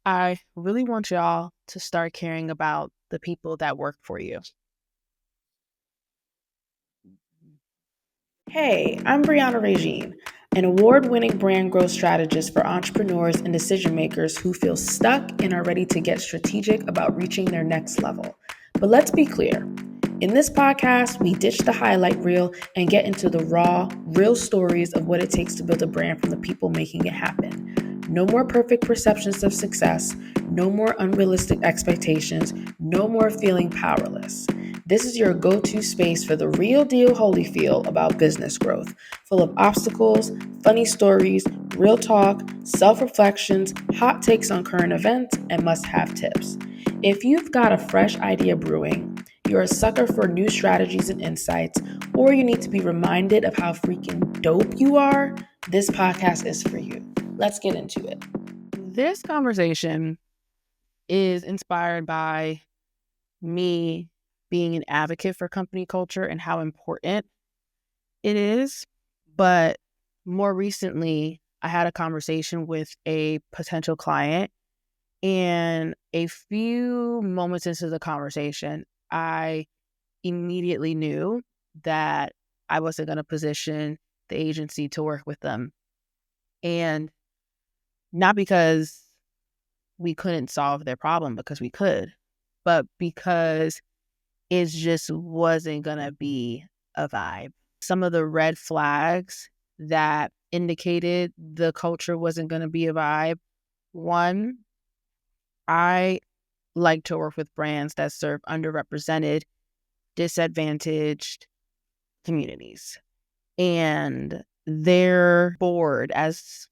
I really want y'all to start caring about the people that work for you. Hey, I'm Brianna Régine, an award winning brand growth strategist for entrepreneurs and decision makers who feel stuck and are ready to get strategic about reaching their next level. But let's be clear. In this podcast, we ditch the highlight reel and get into the raw, real stories of what it takes to build a brand from the people making it happen. No more perfect perceptions of success, no more unrealistic expectations, no more feeling powerless. This is your go to space for the real deal Holyfield about business growth, full of obstacles, funny stories, real talk, self reflections, hot takes on current events, and must have tips. If you've got a fresh idea brewing, you're a sucker for new strategies and insights, or you need to be reminded of how freaking dope you are, this podcast is for you. Let's get into it. This conversation is inspired by me being an advocate for company culture and how important it is. But more recently, I had a conversation with a potential client, and a few moments into the conversation, I immediately knew that I wasn't going to position the agency to work with them. And not because we couldn't solve their problem, because we could, but because it just wasn't going to be a vibe. Some of the red flags that indicated the culture wasn't going to be a vibe. One, I like to work with brands that serve underrepresented, disadvantaged communities. And their board, as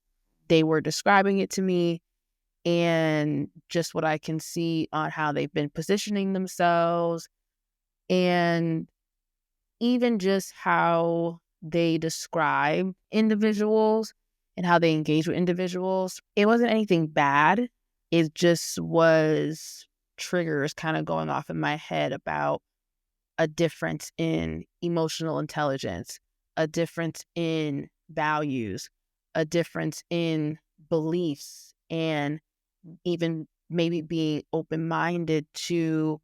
they were describing it to me, and just what I can see on how they've been positioning themselves, and even just how they describe individuals and how they engage with individuals. It wasn't anything bad. It just was triggers kind of going off in my head about a difference in emotional intelligence, a difference in values, a difference in beliefs, and even maybe being open-minded to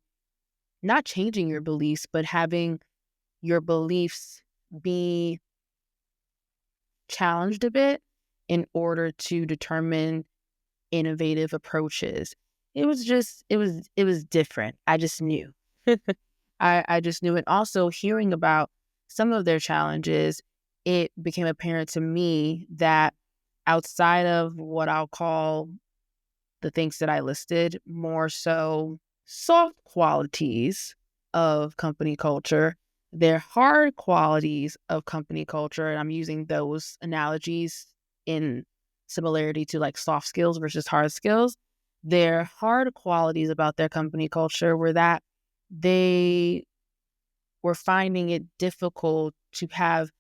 not changing your beliefs, but having your beliefs be challenged a bit in order to determine innovative approaches. It was different. I just knew. I just knew it. Also, hearing about some of their challenges, it became apparent to me that outside of what I'll call the things that I listed, more so soft qualities of company culture, their hard qualities of company culture, and I'm using those analogies in similarity to like soft skills versus hard skills. Their hard qualities about their company culture were that they were finding it difficult to have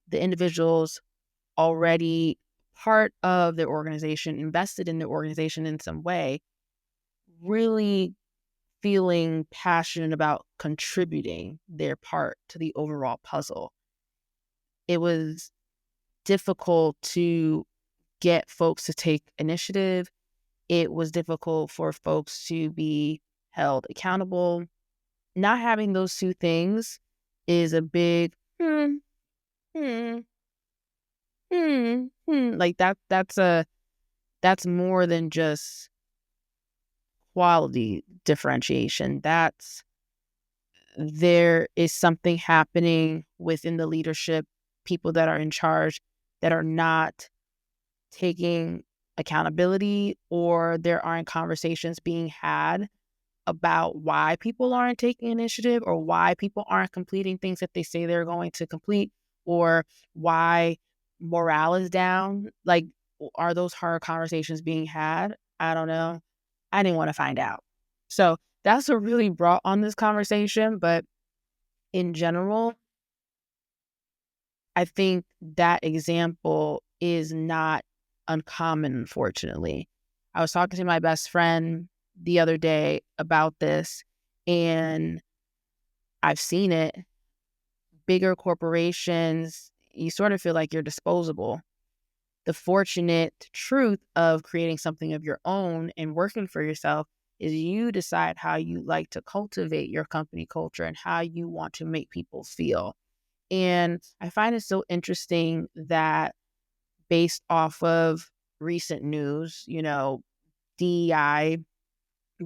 the individuals already part of their organization, invested in the organization in some way, really feeling passionate about contributing their part to the overall puzzle. It was difficult to get folks to take initiative. It was difficult for folks to be held accountable. Not having those two things is a big hmm, like that's more than just quality differentiation. There is something happening within the leadership, people that are in charge that are not taking accountability, or there aren't conversations being had about why people aren't taking initiative, or why people aren't completing things that they say they're going to complete, or why morale is down. Like, are those hard conversations being had? I don't know. I didn't want to find out. So that's what really brought on this conversation. But in general, I think that example is not uncommon, unfortunately. I was talking to my best friend the other day about this, and I've seen it. Bigger corporations, you sort of feel like you're disposable. The fortunate truth of creating something of your own and working for yourself is you decide how you like to cultivate your company culture and how you want to make people feel. And I find it so interesting that based off of recent news, DEI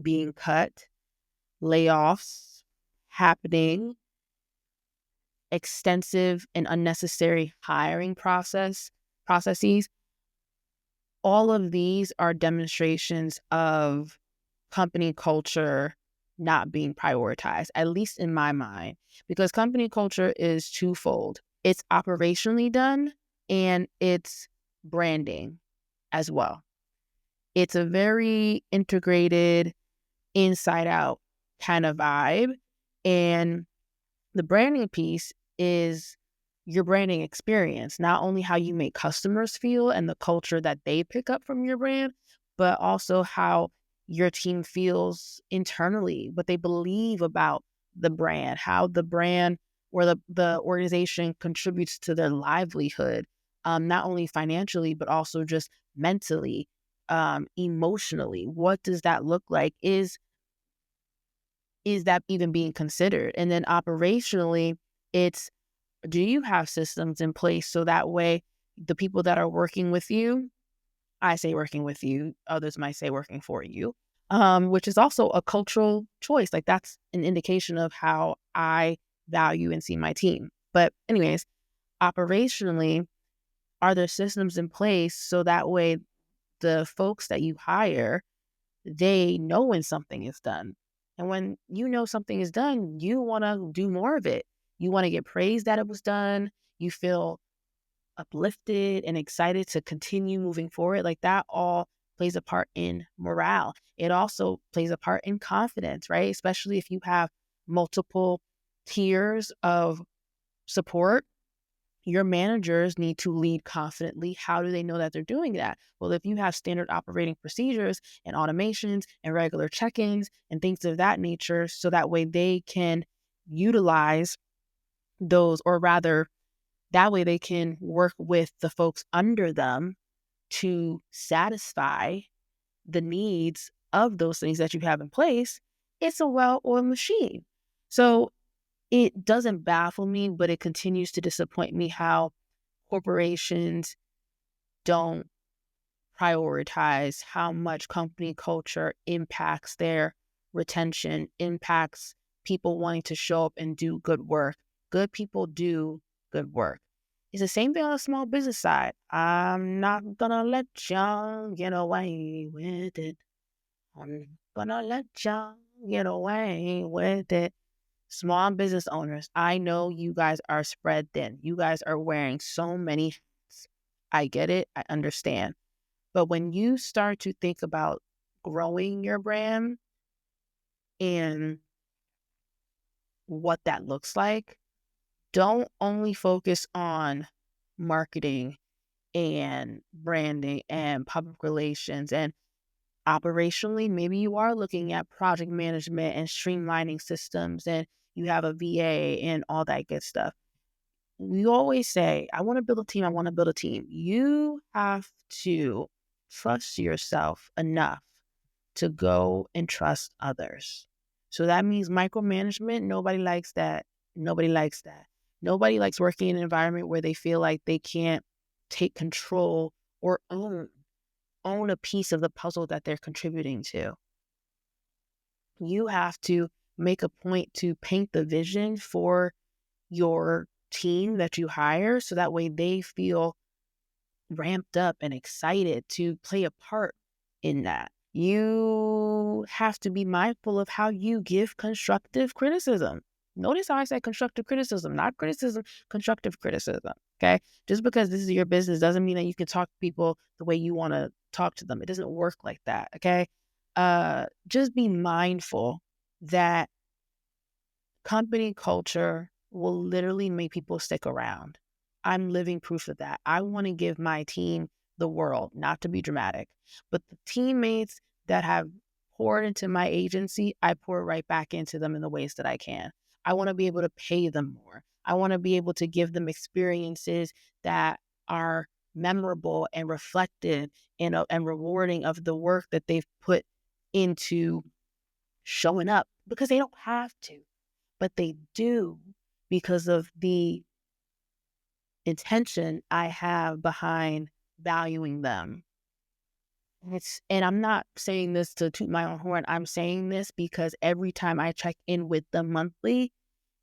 being cut, layoffs happening, extensive and unnecessary hiring processes, all of these are demonstrations of company culture not being prioritized, at least in my mind, because company culture is twofold. It's operationally done and it's branding as well. It's a very integrated, inside out kind of vibe. And the branding piece is your branding experience, not only how you make customers feel and the culture that they pick up from your brand, but also how your team feels internally, what they believe about the brand, how the brand or the organization contributes to their livelihood, not only financially, but also just mentally, emotionally. What does that look like? Is that even being considered? And then operationally, it's, do you have systems in place so that way the people that are working with you, I say working with you, others might say working for you, which is also a cultural choice. Like that's an indication of how I value and see my team. But anyways, operationally, are there systems in place so that way the folks that you hire, they know when something is done. And when you know something is done, you want to do more of it. You want to get praised that it was done. You feel uplifted and excited to continue moving forward. Like that all plays a part in morale. It also plays a part in confidence, right? Especially if you have multiple tiers of support. Your managers need to lead confidently. How do they know that they're doing that? Well, if you have standard operating procedures and automations and regular check-ins and things of that nature, so that way they can utilize those, or rather, that way they can work with the folks under them to satisfy the needs of those things that you have in place, it's a well-oiled machine. So it doesn't baffle me, but it continues to disappoint me how corporations don't prioritize how much company culture impacts their retention, impacts people wanting to show up and do good work. Good people do good work. It's the same thing on the small business side. I'm not gonna let y'all get away with it. I'm gonna let y'all get away with it. Small business owners, I know you guys are spread thin. You guys are wearing so many hats. I get it. I understand. But when you start to think about growing your brand and what that looks like, don't only focus on marketing and branding and public relations and operationally. Maybe you are looking at project management and streamlining systems and you have a VA and all that good stuff. We always say, I want to build a team. I want to build a team. You have to trust yourself enough to go and trust others. So that means micromanagement. Nobody likes that. Nobody likes that. Nobody likes working in an environment where they feel like they can't take control or own a piece of the puzzle that they're contributing to. You have to make a point to paint the vision for your team that you hire so that way they feel ramped up and excited to play a part in that. You have to be mindful of how you give constructive criticism. Notice how I said constructive criticism, not criticism, constructive criticism. Okay. Just because this is your business doesn't mean that you can talk to people the way you want to talk to them. It doesn't work like that. Okay. Just be mindful that company culture will literally make people stick around. I'm living proof of that. I want to give my team the world, not to be dramatic, but the teammates that have poured into my agency, I pour right back into them in the ways that I can. I want to be able to pay them more. I want to be able to give them experiences that are memorable and reflective and rewarding of the work that they've put into showing up, because they don't have to, but they do because of the intention I have behind valuing them. And I'm not saying this to toot my own horn. I'm saying this because every time I check in with them monthly,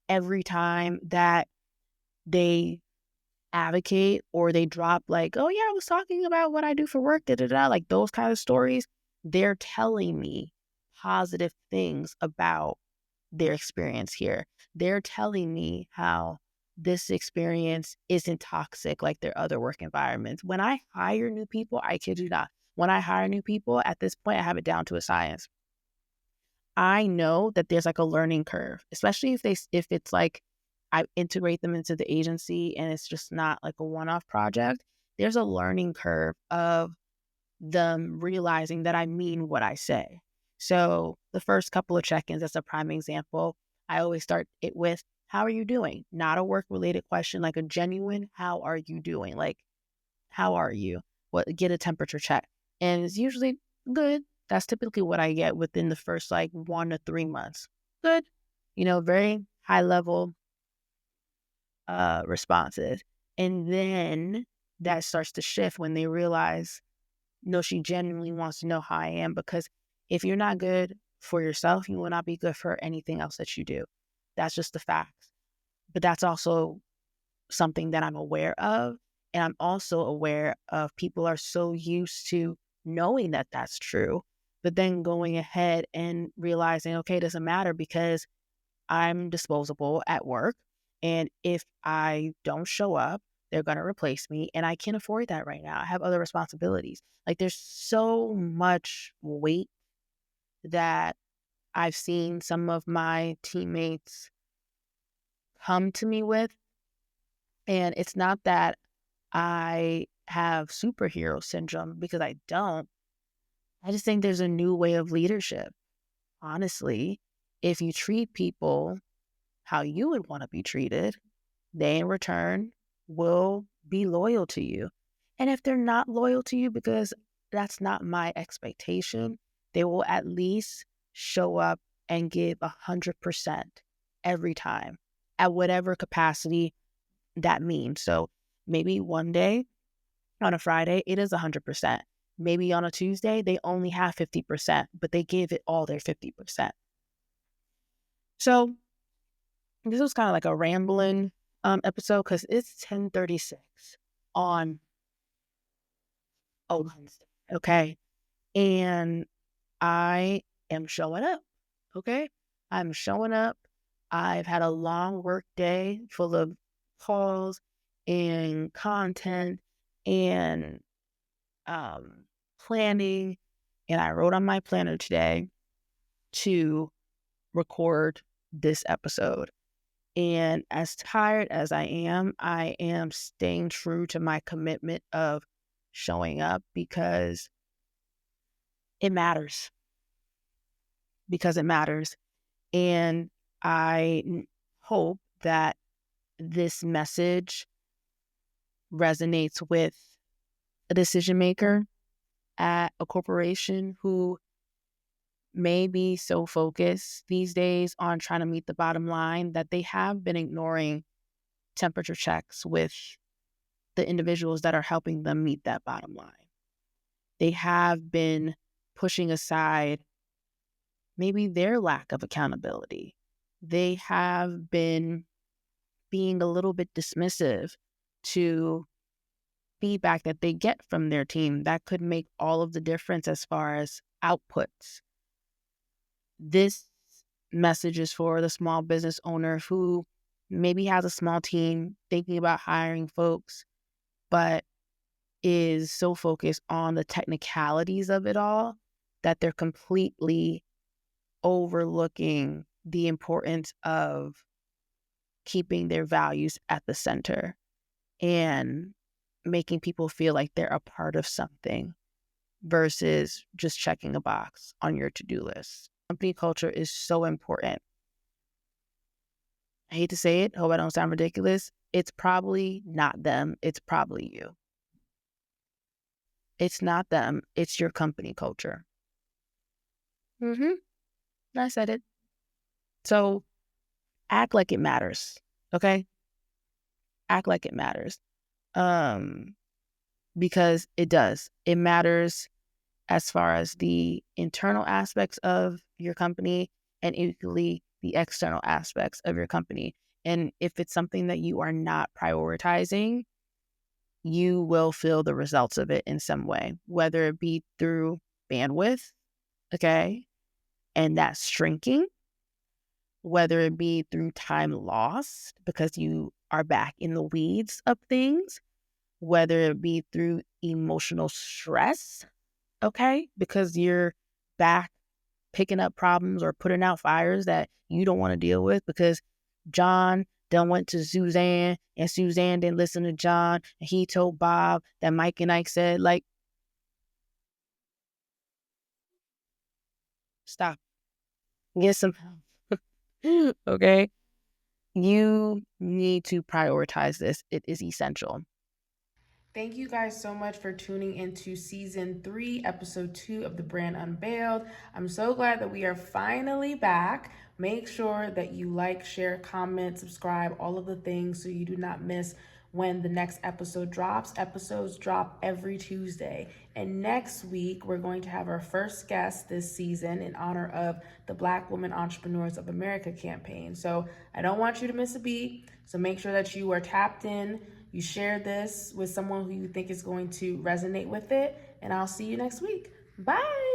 every time that they advocate or they drop like, oh yeah, I was talking about what I do for work, da da da, like those kind of stories, they're telling me positive things about their experience here. They're telling me how this experience isn't toxic like their other work environments. When I hire new people, I kid you not, when I hire new people, at this point, I have it down to a science. I know that there's like a learning curve, especially if it's like I integrate them into the agency and it's just not like a one-off project. There's a learning curve of them realizing that I mean what I say. So the first couple of check-ins, that's a prime example. I always start it with, how are you doing? Not a work-related question, like a genuine, how are you doing? Like, how are you? Get a temperature check. And it's usually good. That's typically what I get within the first like 1 to 3 months. Good. Very high level responses. And then that starts to shift when they realize, no, she genuinely wants to know how I am, because if you're not good for yourself, you will not be good for anything else that you do. That's just the facts. But that's also something that I'm aware of. And I'm also aware of people are so used to knowing that that's true, but then going ahead and realizing, okay, it doesn't matter because I'm disposable at work. And if I don't show up, they're going to replace me. And I can't afford that right now. I have other responsibilities. Like there's so much weight that I've seen some of my teammates come to me with. And it's not that I have superhero syndrome, because I don't. I just think there's a new way of leadership. Honestly, if you treat people how you would want to be treated, they in return will be loyal to you. And if they're not loyal to you, because that's not my expectation, they will at least show up and give 100% every time at whatever capacity that means. So maybe one day on a Friday, it is 100%. Maybe on a Tuesday, they only have 50%, but they gave it all their 50%. So this was kind of like a rambling episode, because it's 10:36 on a Wednesday, okay? And I am showing up, okay? I'm showing up. I've had a long work day full of calls and content and planning. And I wrote on my planner today to record this episode. And as tired as I am staying true to my commitment of showing up, because it matters. Because it matters. And I hope that this message resonates with a decision maker at a corporation who may be so focused these days on trying to meet the bottom line that they have been ignoring temperature checks with the individuals that are helping them meet that bottom line. They have been pushing aside maybe their lack of accountability. They have been being a little bit dismissive to feedback that they get from their team that could make all of the difference as far as outputs. This message is for the small business owner who maybe has a small team thinking about hiring folks, but is so focused on the technicalities of it all that they're completely overlooking the importance of keeping their values at the center and making people feel like they're a part of something versus just checking a box on your to-do list. Company culture is so important. I hate to say it, hope I don't sound ridiculous. It's probably not them, it's probably you. It's not them, it's your company culture. Mm-hmm. I said it. So act like it matters. Okay? Act like it matters. Um, because it does. It matters as far as the internal aspects of your company and equally the external aspects of your company. And if it's something that you are not prioritizing, you will feel the results of it in some way, whether it be through bandwidth, okay, and that's shrinking, whether it be through time lost because you are back in the weeds of things, whether it be through emotional stress, okay, because you're back picking up problems or putting out fires that you don't want to deal with because John done went to Suzanne and Suzanne didn't listen to John and he told Bob that Mike and Ike said, like, stop, get some help. Okay? You need to prioritize this. It is essential. Thank you guys so much for tuning into season 3, episode 2 of the Brand Unveiled. I'm so glad that we are finally back. Make sure that you like, share, comment, subscribe, all of the things so you do not miss when the next episode drops. Episodes drop every Tuesday. And next week, we're going to have our first guest this season in honor of the Black Women Entrepreneurs of America campaign. So I don't want you to miss a beat. So make sure that you are tapped in. You share this with someone who you think is going to resonate with it. And I'll see you next week. Bye.